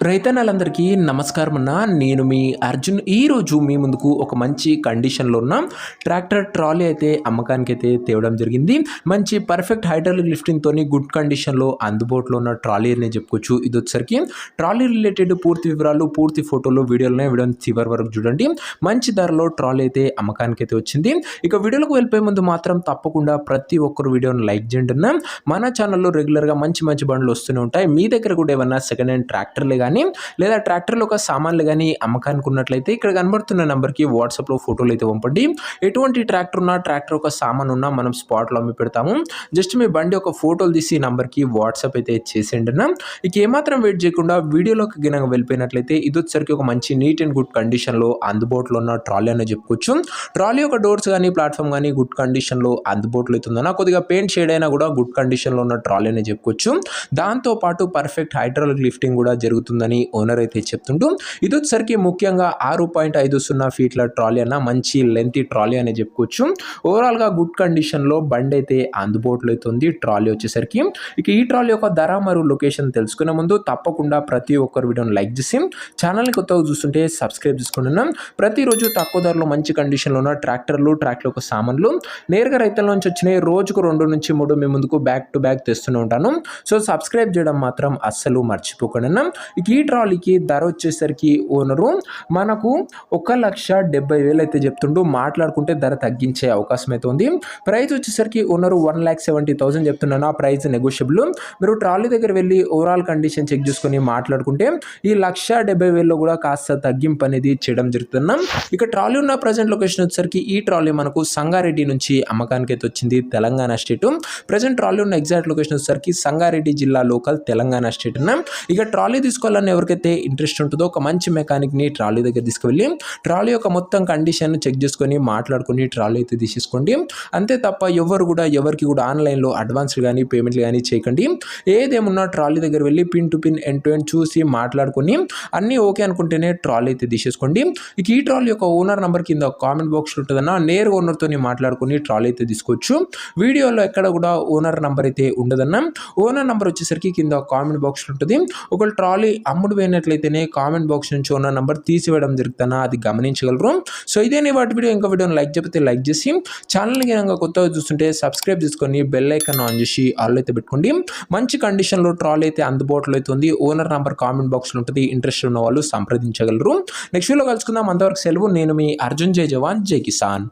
రైతన్నలందరికీ నమస్కారం అన్న. నేను మీ అర్జున్. ఈరోజు మీ ముందుకు ఒక మంచి కండిషన్లో ఉన్న ట్రాక్టర్ ట్రాలీ అయితే అమ్మకానికి అయితే తేవడం జరిగింది. మంచి పర్ఫెక్ట్ హైడ్రాలిక్ లిఫ్టింగ్తో గుడ్ కండిషన్లో అందుబాటులో ఉన్న ట్రాలీ అని చెప్పుకోవచ్చు. ఇది వచ్చేసరికి ట్రాలీ రిలేటెడ్ పూర్తి వివరాలు, పూర్తి ఫోటోలు, వీడియోని చివరి వరకు చూడండి. మంచి ధరలో ట్రాలీ అయితే అమ్మకానికి అయితే వచ్చింది. ఇక వీడియోలకు వెళ్ళిపోయే ముందు మాత్రం తప్పకుండా ప్రతి ఒక్కరు వీడియోని లైక్ చేయండి అన్న. మన ఛానల్లో రెగ్యులర్గా మంచి మంచి బండ్లు వస్తూనే ఉంటాయి. మీ దగ్గర కూడా ఏమన్నా సెకండ్ హ్యాండ్ ట్రాక్టర్లే కానీ లేదా ట్రాక్టర్లో ఒక సామాన్లు కానీ అమ్మకానికి ఉన్నట్లయితే ఇక్కడ కనబడుతున్న నెంబర్కి వాట్సాప్లో ఫోటోలు అయితే పంపండి. ఎటువంటి ట్రాక్టర్ ఉన్నా, ట్రాక్టర్ ఒక సామాన్ ఉన్నా మనం స్పాట్లో అమ్మి పెడతాము. జస్ట్ మీ బండి ఒక ఫోటోలు తీసి నంబర్కి వాట్సాప్ అయితే చేసేయండి అన్న. ఇక ఏమాత్రం వెయిట్ చేయకుండా వీడియోలోకి గినంగా వెళ్ళిపోయినట్లయితే ఇది వచ్చేసరికి ఒక మంచి నీట్ అండ్ గుడ్ కండిషన్లో అందుబాటులో ఉన్న ట్రాలీ అని చెప్పుకోవచ్చు. ట్రాలీ యొక్క డోర్స్ కానీ, ప్లాట్ఫామ్ కానీ గుడ్ కండిషన్లో అందుబాటులో అవుతుందన్న. కొద్దిగా పెయింట్ షేడ్ అయినా కూడా గుడ్ కండిషన్లో ఉన్న ట్రాలీ అని చెప్పుకోవచ్చు. దాంతోపాటు పర్ఫెక్ట్ హైడ్రాలిక్ లిఫ్టింగ్ కూడా జరుగుతుందని ఓనర్ అయితే చెప్తుంటూ, ఇది వచ్చేసరికి ముఖ్యంగా 6.50 ఫీట్ల ట్రాలీ అన్న. మంచి లెంతీ ట్రాలీ అని చెప్పుకోవచ్చు. ఓవరాల్గా గుడ్ కండిషన్లో బండి అయితే అందుబాటులో అవుతుంది ట్రాలీ వచ్చేసరికి. ఇక ఈ ట్రాలీ యొక్క ధర మరియు లొకేషన్ తెలుసుకునే ముందు తప్పకుండా ప్రతి ఒక్కరు వీడియోని లైక్ చేసి ఛానల్ని కొత్తగా చూస్తుంటే సబ్స్క్రైబ్ చేసుకుంటున్నాం. ప్రతిరోజు తక్కువ ధరలో మంచి కండిషన్లో ఉన్న ట్రాక్టర్లు, ట్రాక్టర్ యొక్క సామాన్లు నేరుగా రైతుల నుంచి వచ్చినాయి. రోజుకు 2 నుంచి 3 మీ ముందుకు బ్యాక్ టు బ్యాక్ తెస్తూనే ఉంటాను. సో సబ్స్క్రైబ్ చేయడం మాత్రం అస్సలు మర్చిపోకండి. ఇక ఈ ట్రాలీకి ధర వచ్చేసరికి ఓనరు మనకు 1,70,000 అయితే చెప్తుండు. మాట్లాడుకుంటే ధర తగ్గించే అవకాశం అయితే ఉంది. ప్రైస్ వచ్చేసరికి ఓనరు 1,70,000 చెప్తున్నాను. ఆ ప్రైస్ నెగోషియబుల్. మీరు ట్రాలీ దగ్గర వెళ్ళి ఓవరాల్ కండిషన్ చెక్ చేసుకొని మాట్లాడుకుంటే ఈ 1,70,000లో కూడా కాస్త తగ్గింపు అనేది చేయడం జరుగుతున్నాం. ఇక ట్రాలీ ఉన్న ప్రజెంట్ లొకేషన్ వచ్చేసరికి ఈ ట్రాలీ మనకు సంగారెడ్డి నుంచి అమ్మకానికి అయితే వచ్చింది, తెలంగాణ స్టేట్. ప్రజెంట్ ట్రాలీ ఉన్న ఎగ్జాక్ట్ లొకేషన్ వచ్చేసరికి సంగారెడ్డి జిల్లా లోకల్, తెలంగాణ స్టేట్ అన్న. ఇక ట్రాలీ తీసుకోవాలని ఎవరికైతే ఇంట్రెస్ట్ ఉంటుందో ఒక మంచి మెకానిక్ని ట్రాలీ దగ్గర తీసుకువెళ్ళి ట్రాలీ యొక్క మొత్తం కండిషన్ చెక్ చేసుకొని మాట్లాడుకొని ట్రాలీ అయితే తీసేసుకోండి. అంతే తప్ప ఎవరికి కూడా ఆన్లైన్లో అడ్వాన్స్లు కానీ, పేమెంట్లు కానీ చేయకండి. ఏదేమున్నా ట్రాలీ దగ్గర వెళ్ళి pin to pin, end to end చూసి మాట్లాడుకొని అన్నీ ఓకే అనుకుంటేనే ట్రాలీ అయితే తీసేసుకోండి. ఇక ఈ ట్రాలీ యొక్క ఓనర్ నెంబర్ కింద కామెంట్ బాక్స్లో ఉంటుందన్న. నేరుగా ఓనర్తో మాట్లాడుకొని ట్రాలీ అయితే తీసుకోవచ్చు. వీడియోలో ఎక్కడ కూడా ఓనర్ నెంబర్ అయితే ఉండదన్న. ఓనర్ నెంబర్ వచ్చేసరికి కింద కామెంట్ బాక్స్లో ఉంటుంది. ఒకవేళ ట్రాలీ అమ్ముడు పోయినట్లయితేనే కామెంట్ బాక్స్ నుంచి ఓనర్ నెంబర్ తీసివేయడం జరుగుతుందా అది గమనించగలరు. సో ఇదే వాటి వీడియో. ఇంకా వీడియోని లైక్ చెప్తే లైక్ చేసి ఛానల్ని కనుక కొత్తగా చూస్తుంటే సబ్స్క్రైబ్ చేసుకొని బెల్ ఐకాన్ ఆన్ చేసి ఆల్ అయితే పెట్టుకోండి. మంచి కండిషన్లో ట్రాలీ అయితే అందుబాటులో అవుతుంది. ఓనర్ నెంబర్ కామెంట్ బాక్స్లో ఉంటుంది. ఇంట్రెస్ట్ ఉన్న వాళ్ళు సంప్రదించగలరు. నెక్స్ట్ వీడియోలో కలుసుకుందాం. అంతవరకు సెలవు. నేను మీ అర్జున్. జై జవాన్, జై కిసాన్.